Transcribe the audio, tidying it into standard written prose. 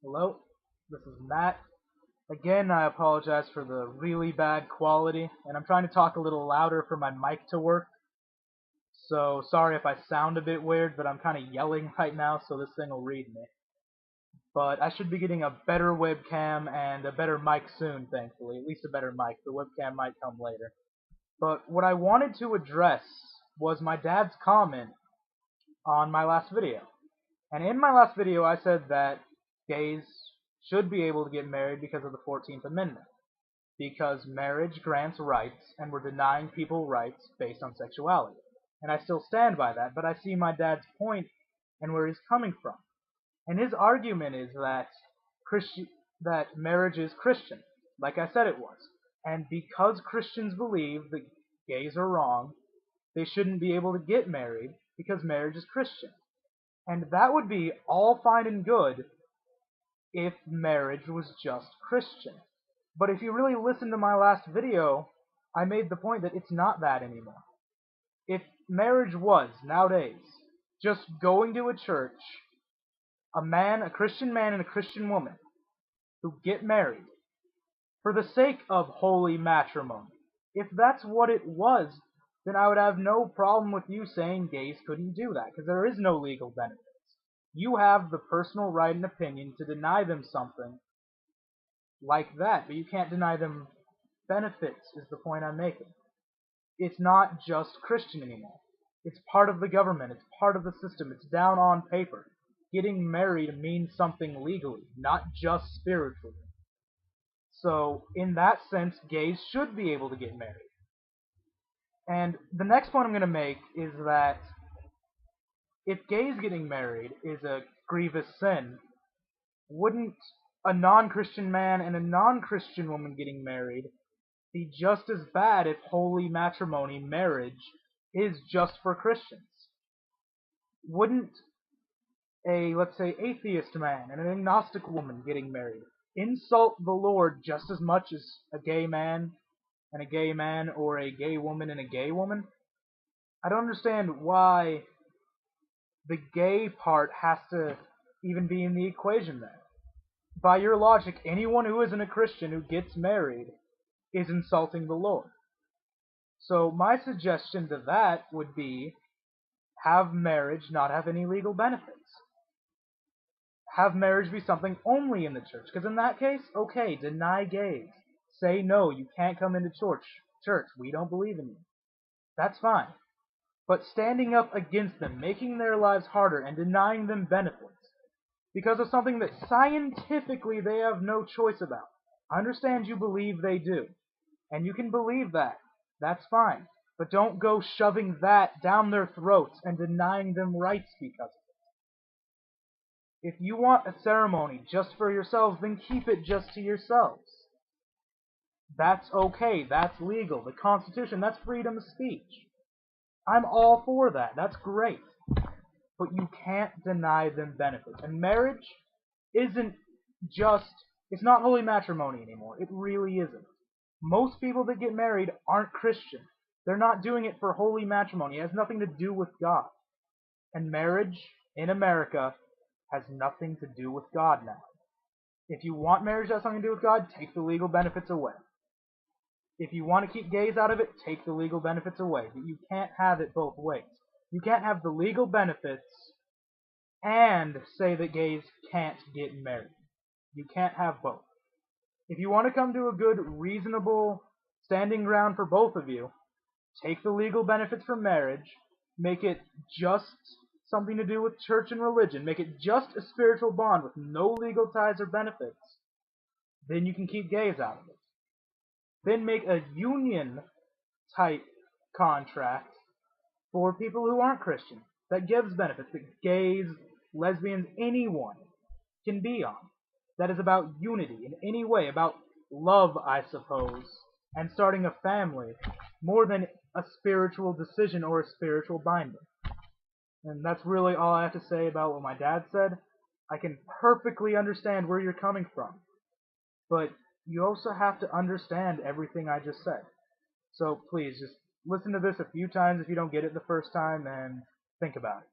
Hello, this is Matt. Again, I apologize for the really bad quality, and I'm trying to talk a little louder for my mic to work. So sorry if I sound a bit weird, but I'm kind of yelling right now, so this thing will read me. But I should be getting a better webcam and a better mic soon, thankfully. At least a better mic. The webcam might come later. But what I wanted to address was my dad's comment on my last video. And in my last video, I said that gays should be able to get married because of the 14th Amendment. Because marriage grants rights, and we're denying people rights based on sexuality. And I still stand by that, but I see my dad's point and where he's coming from. And his argument is that that marriage is Christian, like I said it was. And because Christians believe that gays are wrong, they shouldn't be able to get married because marriage is Christian. And that would be all fine and good if marriage was just Christian. But if you really listen to my last video, I made the point that it's not that anymore. If marriage was, nowadays, just going to a church, a Christian man and a Christian woman, who get married for the sake of holy matrimony, if that's what it was, then I would have no problem with you saying gays couldn't do that, because there is no legal benefits. You have the personal right and opinion to deny them something like that, but you can't deny them benefits, is the point I'm making. It's not just Christian anymore. It's part of the government. It's part of the system. It's down on paper. Getting married means something legally, not just spiritually. So, in that sense, gays should be able to get married. And the next point I'm going to make is that if gays getting married is a grievous sin, wouldn't a non-Christian man and a non-Christian woman getting married be just as bad if holy matrimony, marriage, is just for Christians? Wouldn't a, let's say, atheist man and an agnostic woman getting married insult the Lord just as much as a gay man and a gay man, or a gay woman and a gay woman? I don't understand why the gay part has to even be in the equation there. By your logic, anyone who isn't a Christian who gets married is insulting the Lord. So my suggestion to that would be, have marriage not have any legal benefits. Have marriage be something only in the church, because in that case, okay, deny gays. Say no, you can't come into church, we don't believe in you. That's fine. But standing up against them, making their lives harder, and denying them benefits, because of something that scientifically they have no choice about. I understand you believe they do, and you can believe that. That's fine. But don't go shoving that down their throats and denying them rights because of it. If you want a ceremony just for yourselves, then keep it just to yourselves. That's okay. That's legal. The Constitution, that's freedom of speech. I'm all for that. That's great. But you can't deny them benefits. And marriage isn't just, it's not holy matrimony anymore. It really isn't. Most people that get married aren't Christian. They're not doing it for holy matrimony. It has nothing to do with God. And marriage in America has nothing to do with God now. If you want marriage to have something to do with God, take the legal benefits away. If you want to keep gays out of it, take the legal benefits away. But you can't have it both ways. You can't have the legal benefits and say that gays can't get married. You can't have both. If you want to come to a good, reasonable standing ground for both of you, take the legal benefits from marriage, make it just something to do with church and religion, make it just a spiritual bond with no legal ties or benefits, then you can keep gays out of it. Then make a union-type contract for people who aren't Christian that gives benefits, that gays, lesbians, anyone can be on. That is about unity in any way, about love, I suppose, and starting a family, more than a spiritual decision or a spiritual binding. And that's really all I have to say about what my dad said. I can perfectly understand where you're coming from, but you also have to understand everything I just said. So please, just listen to this a few times if you don't get it the first time, and think about it.